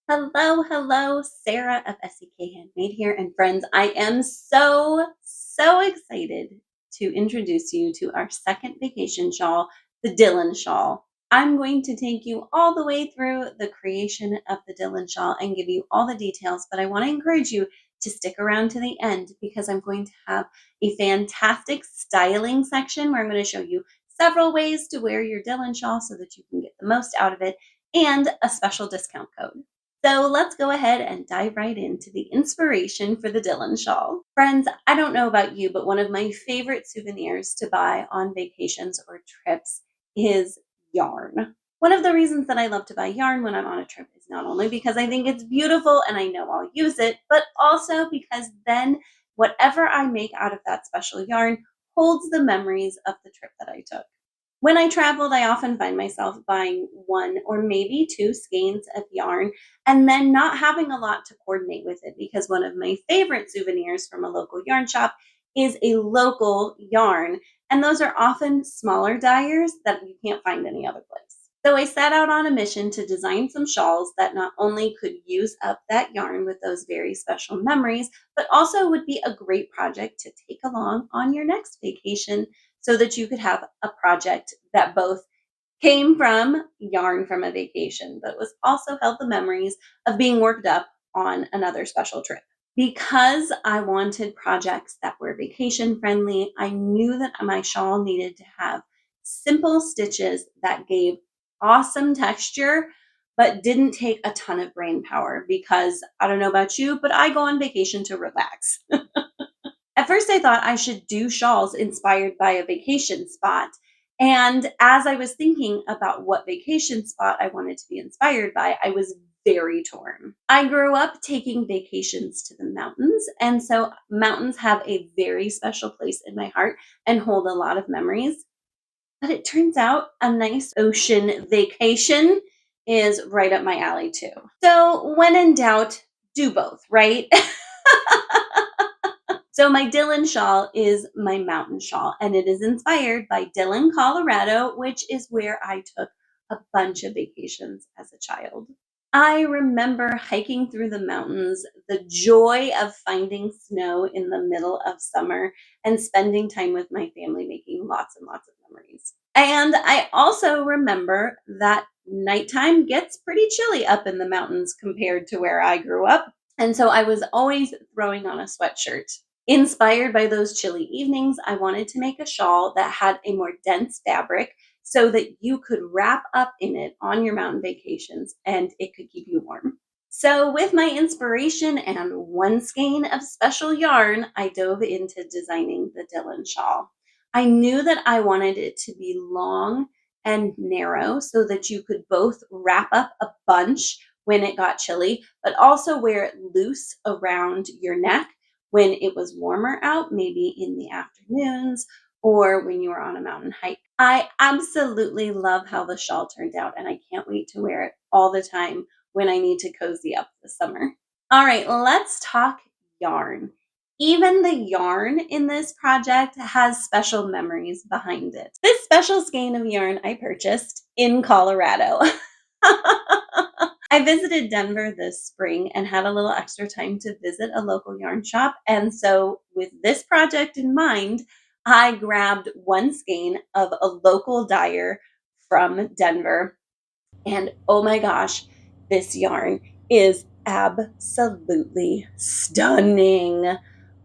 Hello, hello, Sarah of SEK Handmade here. And friends, I am so excited to introduce you to our second vacation shawl, the Dillon Shawl. I'm going to take you all the way through the creation of the Dillon Shawl and give you all the details, but I want to encourage you to stick around to the end because I'm going to have a fantastic styling section where I'm going to show you several ways to wear your Dillon Shawl so that you can get the most out of it and a special discount code. So let's go ahead and dive right into the inspiration for the Dillon Shawl. Friends, I don't know about you, but one of my favorite souvenirs to buy on vacations or trips is yarn. One of the reasons that I love to buy yarn when I'm on a trip is not only because I think it's beautiful and I know I'll use it, but also because then whatever I make out of that special yarn holds the memories of the trip that I took. When I traveled, I often find myself buying one or maybe two skeins of yarn and then not having a lot to coordinate with it because one of my favorite souvenirs from a local yarn shop is a local yarn. And those are often smaller dyers that you can't find any other place. So I set out on a mission to design some shawls that not only could use up that yarn with those very special memories, but also would be a great project to take along on your next vacation so that you could have a project that both came from yarn from a vacation, but was also held the memories of being worked up on another special trip. Because I wanted projects that were vacation friendly, I knew that my shawl needed to have simple stitches that gave awesome texture, but didn't take a ton of brain power because I don't know about you, but I go on vacation to relax. At first, I thought I should do shawls inspired by a vacation spot. And as I was thinking about what vacation spot I wanted to be inspired by, I was very torn. I grew up taking vacations to the mountains, and so mountains have a very special place in my heart and hold a lot of memories. But it turns out a nice ocean vacation is right up my alley, too. So, when in doubt, do both, right? So my Dillon shawl is my mountain shawl, and it is inspired by Dillon, Colorado, which is where I took a bunch of vacations as a child. I remember hiking through the mountains, the joy of finding snow in the middle of summer, and spending time with my family, making lots and lots of memories. And I also remember that nighttime gets pretty chilly up in the mountains compared to where I grew up. And so I was always throwing on a sweatshirt. Inspired by those chilly evenings, I wanted to make a shawl that had a more dense fabric so that you could wrap up in it on your mountain vacations and it could keep you warm. So, with my inspiration and one skein of special yarn, I dove into designing the Dillon shawl. I knew that I wanted it to be long and narrow so that you could both wrap up a bunch when it got chilly, but also wear it loose around your neck when it was warmer out, maybe in the afternoons or when you were on a mountain hike. I absolutely love how the shawl turned out, and I can't wait to wear it all the time when I need to cozy up this summer. All right, let's talk yarn. Even the yarn in this project has special memories behind it. This special skein of yarn I purchased in Colorado. I visited Denver this spring and had a little extra time to visit a local yarn shop. And so, with this project in mind, I grabbed one skein of a local dyer from Denver. And oh my gosh, this yarn is absolutely stunning.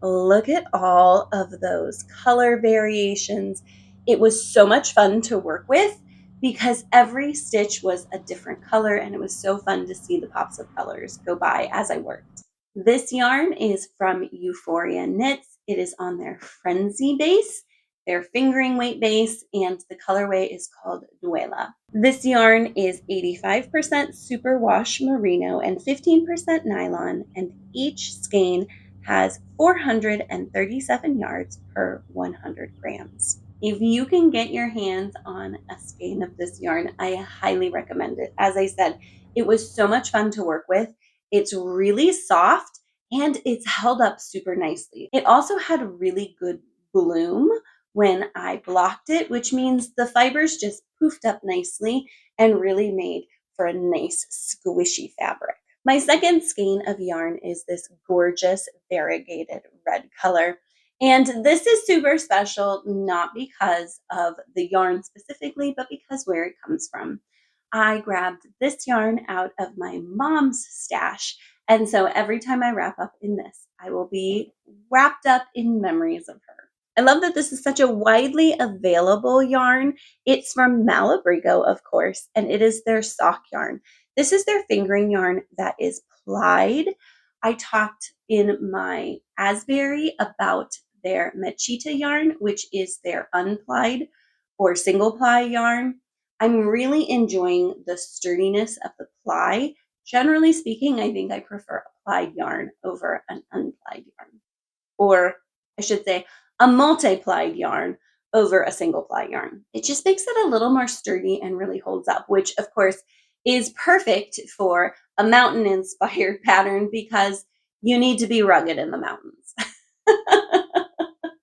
Look at all of those color variations. It was so much fun to work with because every stitch was a different color and it was so fun to see the pops of colors go by as I worked. This yarn is from Euphoria Knits. It is on their Frenzy base, their fingering weight base, and the colorway is called Duela. This yarn is 85% superwash merino and 15% nylon, and each skein has 437 yards per 100 grams. If you can get your hands on a skein of this yarn, I highly recommend it. As I said, it was so much fun to work with. It's really soft and it's held up super nicely. It also had really good bloom when I blocked it, which means the fibers just poofed up nicely and really made for a nice squishy fabric. My second skein of yarn is this gorgeous variegated red color. And this is super special, not because of the yarn specifically, but because where it comes from. I grabbed this yarn out of my mom's stash. And so every time I wrap up in this, I will be wrapped up in memories of her. I love that this is such a widely available yarn. It's from Malabrigo, of course, and it is their sock yarn. This is their fingering yarn that is plied. I talked in my Asbury about their Mechita yarn, which is their unplied or single ply yarn. I'm really enjoying the sturdiness of the ply. Generally speaking, I think I prefer a plied yarn over an unplied yarn. Or I should say a multi-plied yarn over a single ply yarn. It just makes it a little more sturdy and really holds up, which of course is perfect for a mountain inspired pattern because you need to be rugged in the mountains.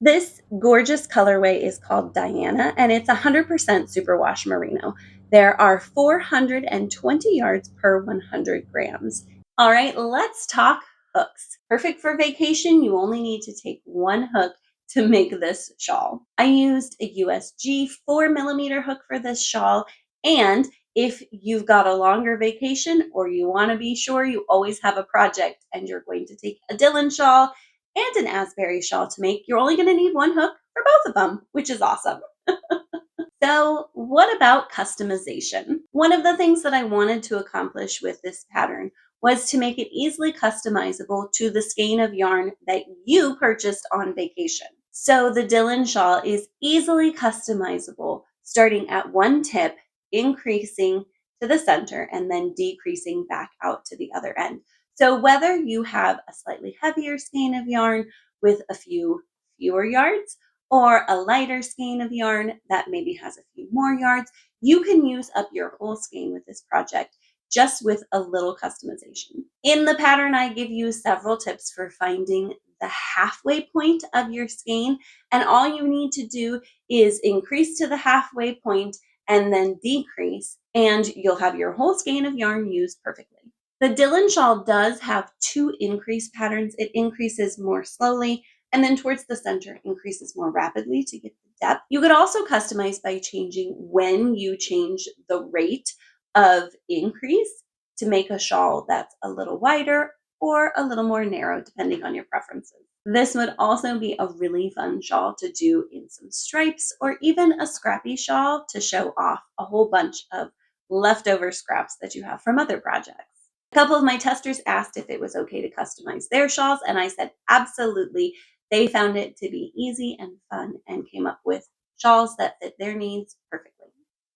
This gorgeous colorway is called Diana and it's 100% superwash merino. There are 420 yards per 100 grams. All right, let's talk hooks. Perfect for vacation. You only need to take one hook to make this shawl. I used a USG 4mm hook for this shawl. And if you've got a longer vacation or you want to be sure you always have a project and you're going to take a Dillon shawl and an Asbury shawl to make, you're only going to need one hook for both of them, which is awesome. So what about customization? One of the things that I wanted to accomplish with this pattern was to make it easily customizable to the skein of yarn that you purchased on vacation. So the Dillon shawl is easily customizable, starting at one tip, increasing to the center, and then decreasing back out to the other end. So whether you have a slightly heavier skein of yarn with a few fewer yards, or a lighter skein of yarn that maybe has a few more yards, you can use up your whole skein with this project just with a little customization. In the pattern, I give you several tips for finding the halfway point of your skein, and all you need to do is increase to the halfway point and then decrease, and you'll have your whole skein of yarn used perfectly. The Dillon shawl does have two increase patterns. It increases more slowly, and then towards the center increases more rapidly to get the depth. You could also customize by changing when you change the rate of increase to make a shawl that's a little wider or a little more narrow, depending on your preferences. This would also be a really fun shawl to do in some stripes or even a scrappy shawl to show off a whole bunch of leftover scraps that you have from other projects. A couple of my testers asked if it was okay to customize their shawls, and I said absolutely. They found it to be easy and fun and came up with shawls that fit their needs perfectly.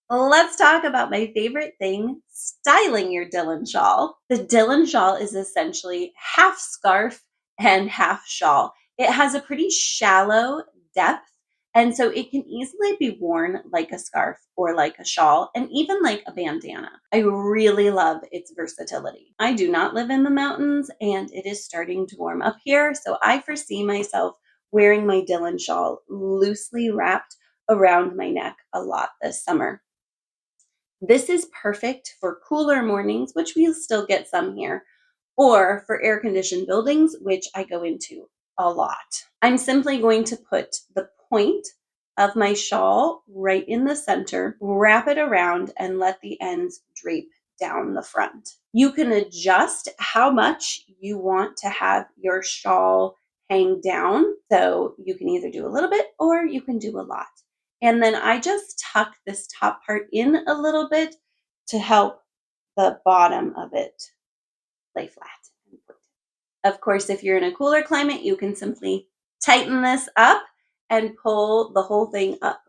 Let's talk about my favorite thing, styling your Dillon shawl. The Dillon shawl is essentially half scarf and half shawl. It has a pretty shallow depth, and so it can easily be worn like a scarf or like a shawl and even like a bandana. I really love its versatility. I do not live in the mountains and it is starting to warm up here, so I foresee myself wearing my Dillon shawl loosely wrapped around my neck a lot this summer. This is perfect for cooler mornings, which we'll still get some here, or for air conditioned buildings, which I go into a lot. I'm simply going to put the point of my shawl right in the center, wrap it around, and let the ends drape down the front. You can adjust how much you want to have your shawl hang down. So you can either do a little bit or you can do a lot. And then I just tuck this top part in a little bit to help the bottom of it lay flat. Of course, if you're in a cooler climate, you can simply tighten this up and pull the whole thing up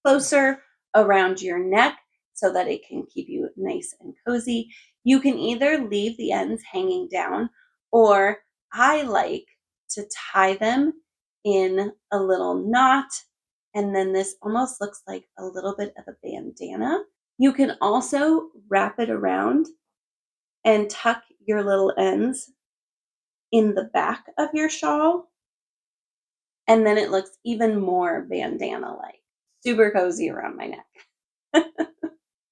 closer around your neck so that it can keep you nice and cozy. You can either leave the ends hanging down, or I like to tie them in a little knot, and then this almost looks like a little bit of a bandana. You can also wrap it around and tuck your little ends in the back of your shawl, and then it looks even more bandana-like. Super cozy around my neck.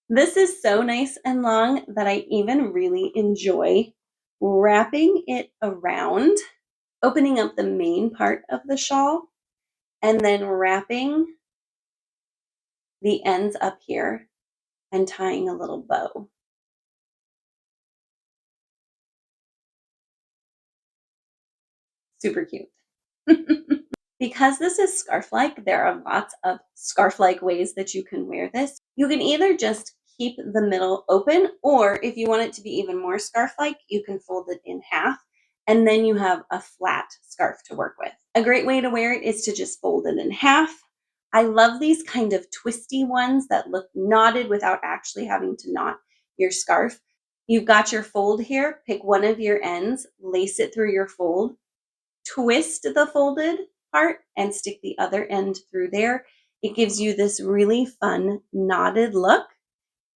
This is so nice and long that I even really enjoy wrapping it around, opening up the main part of the shawl, and then wrapping the ends up here and tying a little bow. Super cute. Because this is scarf-like, there are lots of scarf-like ways that you can wear this. You can either just keep the middle open, or if you want it to be even more scarf-like, you can fold it in half, and then you have a flat scarf to work with. A great way to wear it is to just fold it in half. I love these kind of twisty ones that look knotted without actually having to knot your scarf. You've got your fold here, pick one of your ends, lace it through your fold, twist the folded part and stick the other end through there. It gives you this really fun knotted look.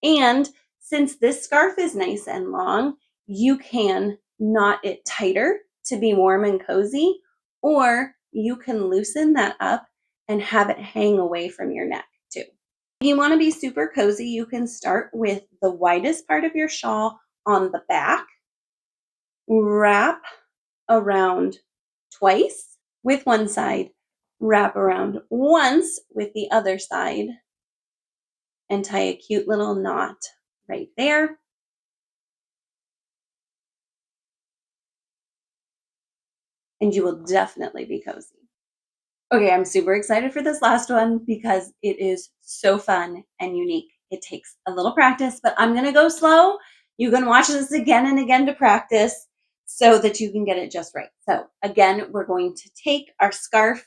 And since this scarf is nice and long, you can knot it tighter to be warm and cozy, or you can loosen that up and have it hang away from your neck too. If you want to be super cozy, you can start with the widest part of your shawl on the back, wrap around twice with one side, wrap around once with the other side, and tie a cute little knot right there. And you will definitely be cozy. Okay, I'm super excited for this last one because it is so fun and unique. It takes a little practice, but I'm gonna go slow. You can watch this again and again to practice so that you can get it just right. So again, we're going to take our scarf,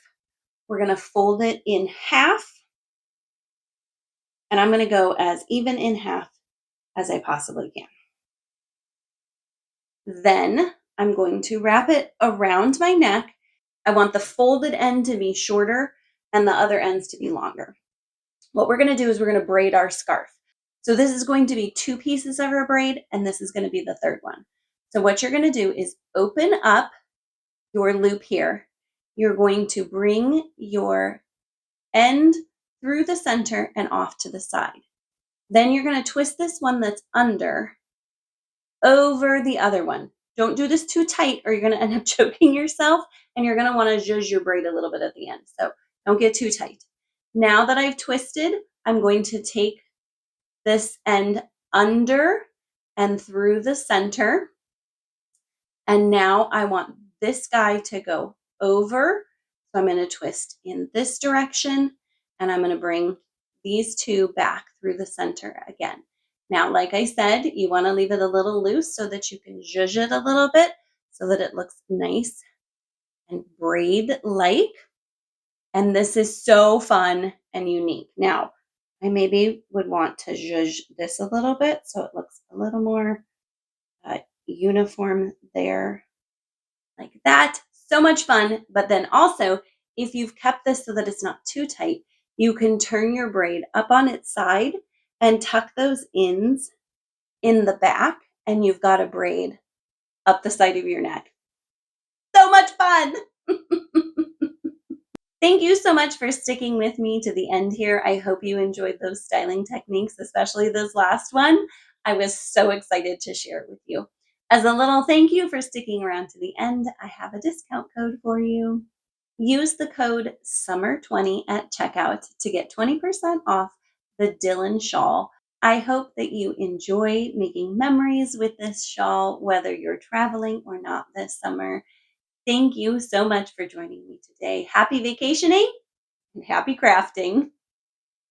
we're gonna fold it in half, and I'm gonna go as even in half as I possibly can. Then I'm going to wrap it around my neck. I want the folded end to be shorter and the other ends to be longer. What we're gonna do is we're gonna braid our scarf. So this is going to be two pieces of our braid, and this is gonna be the third one. So what you're gonna do is open up your loop here. You're going to bring your end through the center and off to the side. Then you're gonna twist this one that's under over the other one. Don't do this too tight or you're going to end up choking yourself, and you're going to want to zhuzh your braid a little bit at the end. So don't get too tight. Now that I've twisted, I'm going to take this end under and through the center. And now I want this guy to go over. So I'm going to twist in this direction, and I'm going to bring these two back through the center again. Now, like I said, you want to leave it a little loose so that you can zhuzh it a little bit so that it looks nice and braid-like. And this is so fun and unique. Now, I maybe would want to zhuzh this a little bit so it looks a little more uniform there, like that. So much fun. But then also, if you've kept this so that it's not too tight, you can turn your braid up on its side and tuck those ends in the back, and you've got a braid up the side of your neck. So much fun. Thank you so much for sticking with me to the end here. I hope you enjoyed those styling techniques, especially this last one. I was so excited to share it with you. As a little thank you for sticking around to the end, I have a discount code for you. Use the code SUMMER20 at checkout to get 20% off the Dillon Shawl. I hope that you enjoy making memories with this shawl, whether you're traveling or not this summer. Thank you so much for joining me today. Happy vacationing and happy crafting.